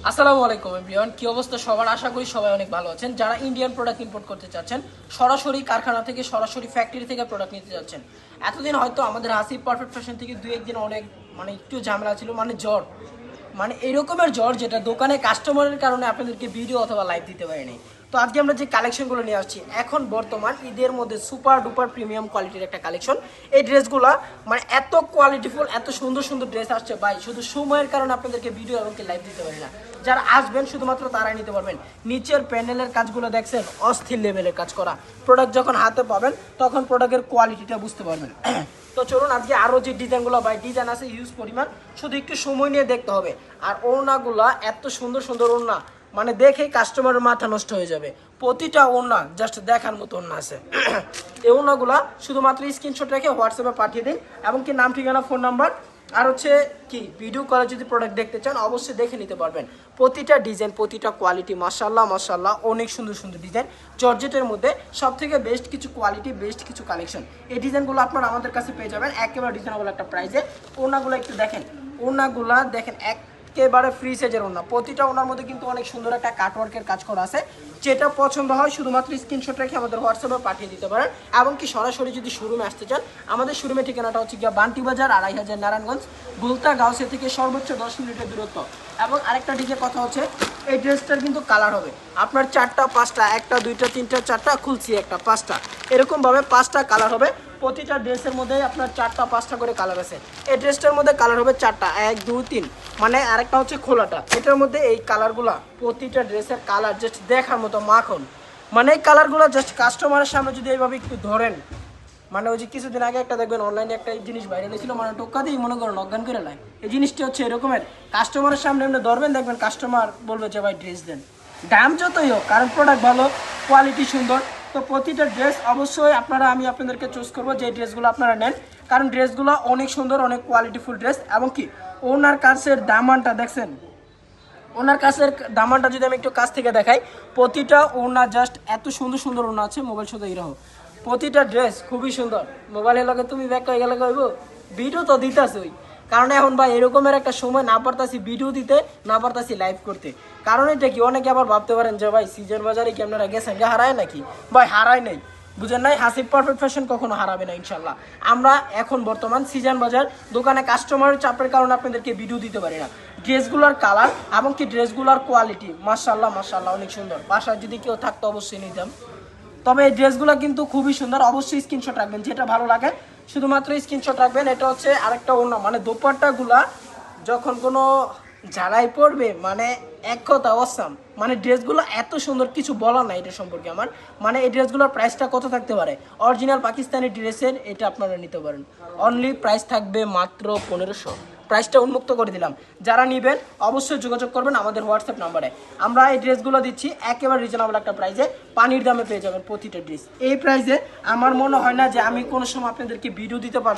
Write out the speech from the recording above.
আসসালামু আলাইকুম এভরিওয়ান, কি অবস্থা সবার? আশা করি সবাই অনেক ভালো আছেন। যারা ইন্ডিয়ান প্রোডাক্ট ইম্পোর্ট করতে চাচ্ছেন, সরাসরি কারখানা থেকে সরাসরি ফ্যাক্টরি থেকে প্রোডাক্ট নিতে যাচ্ছেন, এতদিন হয়তো আমাদের হাসি পারফেক্ট ফ্যাশন থেকে দুই একদিন অনেক একটু ঝামেলা ছিল, জ্বর, এরকমের জ্বর যেটা দোকানে কাস্টমারের কারণে আপনাদেরকে ভিডিও অথবা লাইভ দিতে পারিনি। তো আজকে আমরা যে কালেকশনগুলো নিয়ে আসছি, এখন বর্তমান ঈদের মধ্যে সুপার ডুপার প্রিমিয়াম কোয়ালিটির একটা কালেকশন। এই ড্রেসগুলো এত কোয়ালিটিফুল, এত সুন্দর সুন্দর ড্রেস আসছে ভাই, শুধু সময়ের কারণে আপনাদেরকে ভিডিও এবং লাইভ দিতে পারি না। যারা আসবেন শুধুমাত্র তারাই নিতে পারবেন। নিচের প্যানেলের কাজগুলো দেখছেন, অস্থির লেভেলের কাজ করা। প্রোডাক্ট যখন হাতে পাবেন তখন প্রোডাক্টের কোয়ালিটিটা বুঝতে পারবেন। তো চলুন আজকে আরও যে ডিজাইনগুলো ভাই, ডিজাইন আছে হিউজ পরিমাণ, শুধু একটু সময় নিয়ে দেখতে হবে। আর ওড়নাগুলা এত সুন্দর সুন্দর ওড়না, দেখেই কাস্টমারের মাথা নষ্ট হয়ে যাবে। প্রতিটা ওড়না জাস্ট দেখার মতো ওড়না আছে। এই ওড়নাগুলা শুধুমাত্র স্ক্রিনশট রেখে হোয়াটসঅ্যাপে পাঠিয়ে দিন, এবং কি নাম, ঠিকানা, ফোন নাম্বার, আর কি ভিডিও কলে যদি প্রোডাক্ট দেখতে চান অবশ্যই দেখে নিতে পারবেন। প্রতিটা ডিজাইন, প্রতিটা কোয়ালিটি মাশাআল্লাহ মাশাআল্লাহ, অনেক সুন্দর সুন্দর ডিজাইন। জর্জেটের মধ্যে সব থেকে বেস্ট কিছু কোয়ালিটি, বেস্ট কিছু কালেকশন। এই ডিজাইনগুলো আপনারা আমাদের কাছে পেয়ে যাবেন একেবারে রিজনেবল একটা প্রাইসে। ওড়নাগুলো একটু দেখেন, ওড়নাগুলা দেখেন, একেবারে ফ্রি সাইজের ওড়না। প্রতিটা ওড়নার মধ্যে কিন্তু অনেক সুন্দর একটা কাটওয়ার্কের কাজ করা আছে। যেটা পছন্দ হয় শুধুমাত্র স্ক্রিনশট রেখে আমাদের হোয়াটসঅ্যাপে পাঠিয়ে দিতে পারেন, এবং কি সরাসরি যদি শোরুমে আসতে চান, আমাদের শোরুমের ঠিকানাটা হচ্ছে গিয়া বান্টি বাজার ২৫০০ নারায়ণগঞ্জ, গুলতা গাউসিয়া থেকে সর্বোচ্চ 10 মিনিটের দূরত্ব। এবং আরেকটা দিকে কথা হচ্ছে, এই ড্রেসটার কিন্তু কালার হবে আপনার 4টা 5টা, 1টা 2টা 3টা 4টা, খুলছি একটা 5টা, এরকমভাবে 5টা কালার হবে। প্রতিটা ড্রেসের মধ্যে আপনার 4টা 5টা করে কালার আছে। এই ড্রেসটার মধ্যে কালার হবে 4টা, 1 2 3, আরেকটা হচ্ছে খোলাটা। এটার মধ্যে এই কালারগুলা, প্রতিটা ড্রেসের কালার জাস্ট দেখার মতো মাখন। এই কালারগুলো জাস্ট কাস্টমারের সামনে যদি এইভাবে একটু ধরেন, ওই যে কিছুদিন আগে একটা দেখবেন অনলাইনে একটা জিনিস ভাইরাল হয়েছিল, টোকা দিয়ে মনে করেন অজ্ঞান করে লাই। এই জিনিসটা হচ্ছে এরকমের, কাস্টমারের সামনে এমনি ধরবেন, দেখবেন কাস্টমার বলবে যে ভাই ড্রেস দেন। দাম যতই হোক, কারণ প্রোডাক্ট ভালো, কোয়ালিটি সুন্দর। তো প্রতিটা ড্রেস অবশ্যই আমি আপনাদেরকে চুজ করবো যে ড্রেসগুলো আপনারা নেন, কারণ ড্রেসগুলো অনেক সুন্দর, অনেক কোয়ালিটিফুল ড্রেস। এবং কি ওনার কাছের দামানটা দেখছেন, ওনার কাছের দামানটা যদি আমি একটু কাছ থেকে দেখাই, প্রতিটা ওনা জাস্ট এত সুন্দর সুন্দর ওনা আছে, মোবাইল শুধু এরকম। প্রতিটা ড্রেস খুবই সুন্দর। মোবাইলের লগে তুমি ব্যাক করে গেলে কইব ভিডিও তো দিতেছই, কারণ এখন ভাই এরকমের একটা সময় না পারতাছি ভিডিও দিতে, না পারতাছি লাইভ করতে। কারণ এটা কি, অনেকে আবার ভাবতে পারেন যে ভাই সিজন বাজারে কি আপনারা গেছেন, হারায় নাকি? ভাই হারায় নাই, বুঝেন নাই? হাসিব পারফেক্ট ফ্যাশন কখনো হারাবে না ইনশাল্লাহ। আমরা এখন বর্তমান সিজন বাজার দোকানে কাস্টমারের চাপের কারণে আপনাদেরকে ভিডিও দিতে পারি না। ড্রেসগুলোর কালার এবং কি ড্রেসগুলোর কোয়ালিটি মাশাআল্লাহ মাশাআল্লাহ অনেক সুন্দর। বাসায় যদি কেউ থাকতো অবশ্যই নিতাম। তবে এই ড্রেসগুলো কিন্তু খুবই সুন্দর। অবশ্যই স্ক্রিনশট রাখবেন, যেটা ভালো লাগে শুধুমাত্র স্ক্রিনশট রাখবেন। এটা হচ্ছে আরেকটা অন্য দোপাট্টাগুলা যখন কোনো ঝালাই পড়বে, এক কথা অসাম। ড্রেসগুলো এত সুন্দর, কিছু বলার নাই এটা সম্পর্কে আমার। এই ড্রেসগুলোর প্রাইসটা কত থাকতে পারে? অরিজিনাল পাকিস্তানি ড্রেসের এটা আপনারা নিতে পারেন, অনলি প্রাইস থাকবে মাত্র 1500। প্রাইসটা উন্মুক্ত করে দিলাম। যারা নেবেন অবশ্যই যোগাযোগ করবেন আমাদের হোয়াটসঅ্যাপ নাম্বারে। আমরা এই ড্রেসগুলো দিচ্ছি একেবারে রিজনেবল একটা প্রাইসে, পানির দামে পেয়ে যাবেন প্রতিটা ড্রেস। এই প্রাইসে আমার মনে হয় না যে আমি কোনো সময় আপনাদেরকে ভিডিও দিতে পারছি।